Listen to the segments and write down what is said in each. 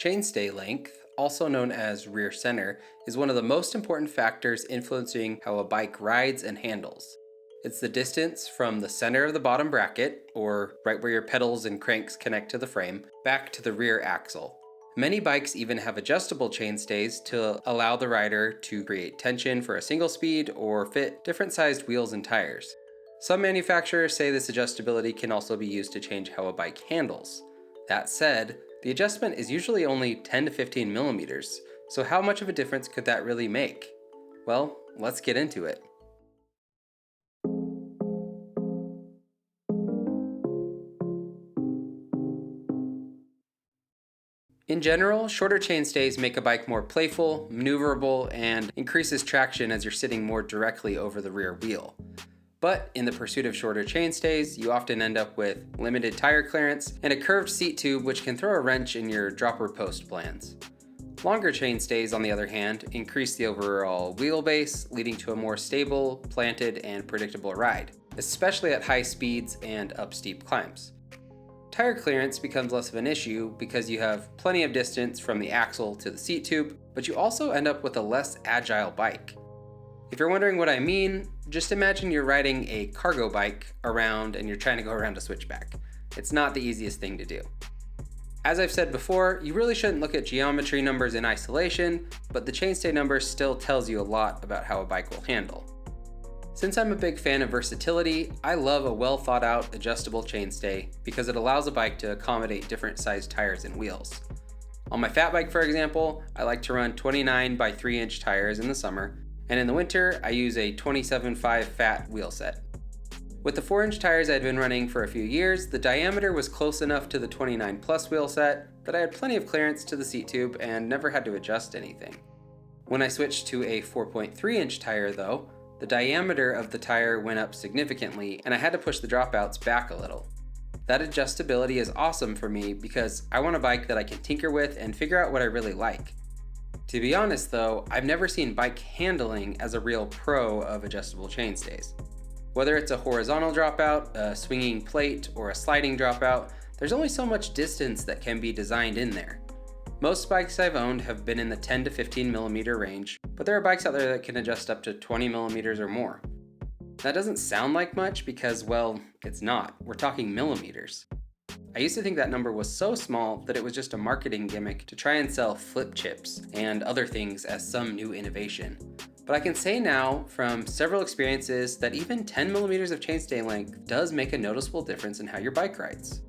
Chainstay length, also known as rear center, is one of the most important factors influencing how a bike rides and handles. It's the distance from the center of the bottom bracket, or right where your pedals and cranks connect to the frame, back to the rear axle. Many bikes even have adjustable chainstays to allow the rider to create tension for a single speed or fit different sized wheels and tires. Some manufacturers say this adjustability can also be used to change how a bike handles. That said, the adjustment is usually only 10 to 15 millimeters, so how much of a difference could that really make? Well, let's get into it. In general, shorter chainstays make a bike more playful, maneuverable, and increases traction as you're sitting more directly over the rear wheel. But in the pursuit of shorter chainstays, you often end up with limited tire clearance and a curved seat tube which can throw a wrench in your dropper post plans. Longer chainstays, on the other hand, increase the overall wheelbase, leading to a more stable, planted, and predictable ride, especially at high speeds and up steep climbs. Tire clearance becomes less of an issue because you have plenty of distance from the axle to the seat tube, but you also end up with a less agile bike. If you're wondering what I mean, just imagine you're riding a cargo bike around and you're trying to go around a switchback. It's not the easiest thing to do. As I've said before, you really shouldn't look at geometry numbers in isolation, but the chainstay number still tells you a lot about how a bike will handle. Since I'm a big fan of versatility, I love a well thought out adjustable chainstay because it allows a bike to accommodate different sized tires and wheels. On my fat bike, for example, I like to run 29 by 3 inch tires in the summer, and in the winter, I use a 27.5 fat wheel set. With the 4-inch tires I'd been running for a few years, the diameter was close enough to the 29 plus wheel set that I had plenty of clearance to the seat tube and never had to adjust anything. When I switched to a 4.3-inch tire though, the diameter of the tire went up significantly and I had to push the dropouts back a little. That adjustability is awesome for me because I want a bike that I can tinker with and figure out what I really like. To be honest though, I've never seen bike handling as a real pro of adjustable chainstays. Whether it's a horizontal dropout, a swinging plate, or a sliding dropout, there's only so much distance that can be designed in there. Most bikes I've owned have been in the 10 to 15 millimeter range, but there are bikes out there that can adjust up to 20 millimeters or more. That doesn't sound like much because, well, it's not. We're talking millimeters. I used to think that number was so small that it was just a marketing gimmick to try and sell flip chips and other things as some new innovation. But I can say now, from several experiences, that even 10 millimeters of chainstay length does make a noticeable difference in how your bike rides.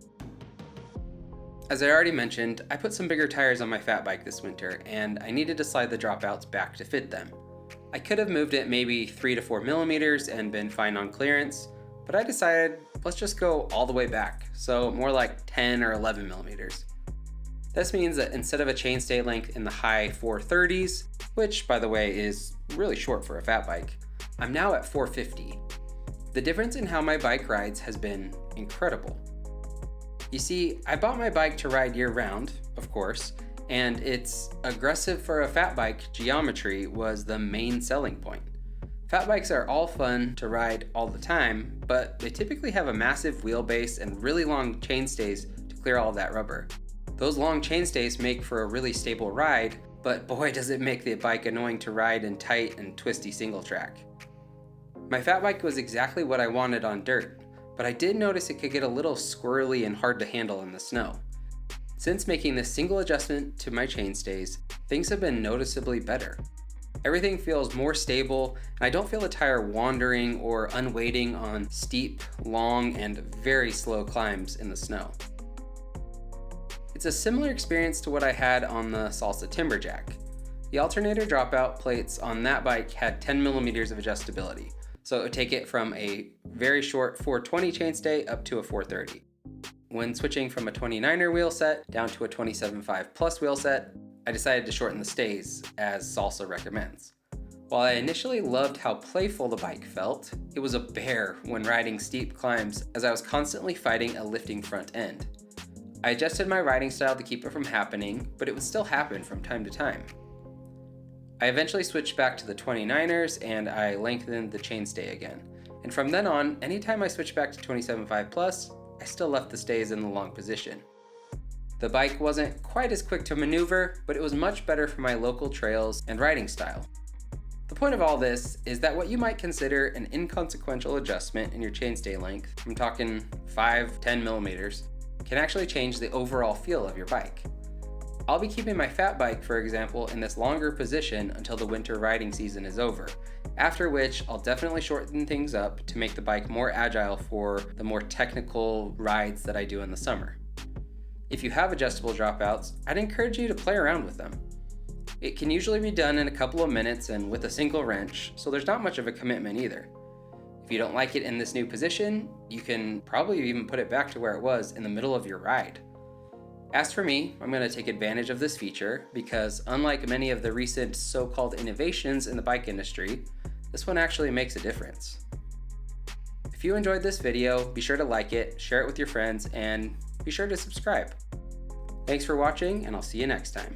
As I already mentioned, I put some bigger tires on my fat bike this winter, and I needed to slide the dropouts back to fit them. I could have moved it maybe 3 to 4 millimeters and been fine on clearance, but I decided let's just go all the way back, so more like 10 or 11 millimeters. This means that instead of a chainstay length in the high 430s, which by the way is really short for a fat bike, I'm now at 450. The difference in how my bike rides has been incredible. You see, I bought my bike to ride year-round, of course, and its aggressive for a fat bike geometry was the main selling point. Fat bikes are all fun to ride all the time, but they typically have a massive wheelbase and really long chainstays to clear all of that rubber. Those long chainstays make for a really stable ride, but boy does it make the bike annoying to ride in tight and twisty single track. My fat bike was exactly what I wanted on dirt, but I did notice it could get a little squirrely and hard to handle in the snow. Since making this single adjustment to my chainstays, things have been noticeably better. Everything feels more stable, and I don't feel the tire wandering or unweighting on steep, long, and very slow climbs in the snow. It's a similar experience to what I had on the Salsa Timberjack. The alternator dropout plates on that bike had 10 millimeters of adjustability, so it would take it from a very short 420 chainstay up to a 430. When switching from a 29er wheel set down to a 27.5 plus wheel set, I decided to shorten the stays, as Salsa recommends. While I initially loved how playful the bike felt, it was a bear when riding steep climbs as I was constantly fighting a lifting front end. I adjusted my riding style to keep it from happening, but it would still happen from time to time. I eventually switched back to the 29ers and I lengthened the chainstay again. And from then on, anytime I switched back to 27.5 plus, I still left the stays in the long position. The bike wasn't quite as quick to maneuver, but it was much better for my local trails and riding style. The point of all this is that what you might consider an inconsequential adjustment in your chainstay length, I'm talking 5-10 millimeters, can actually change the overall feel of your bike. I'll be keeping my fat bike, for example, in this longer position until the winter riding season is over, after which I'll definitely shorten things up to make the bike more agile for the more technical rides that I do in the summer. If you have adjustable dropouts, I'd encourage you to play around with them. It can usually be done in a couple of minutes and with a single wrench, so there's not much of a commitment either. If you don't like it in this new position, you can probably even put it back to where it was in the middle of your ride. As for me, I'm going to take advantage of this feature because unlike many of the recent so-called innovations in the bike industry, this one actually makes a difference. If you enjoyed this video, be sure to like it, share it with your friends, and be sure to subscribe. Thanks for watching, and I'll see you next time.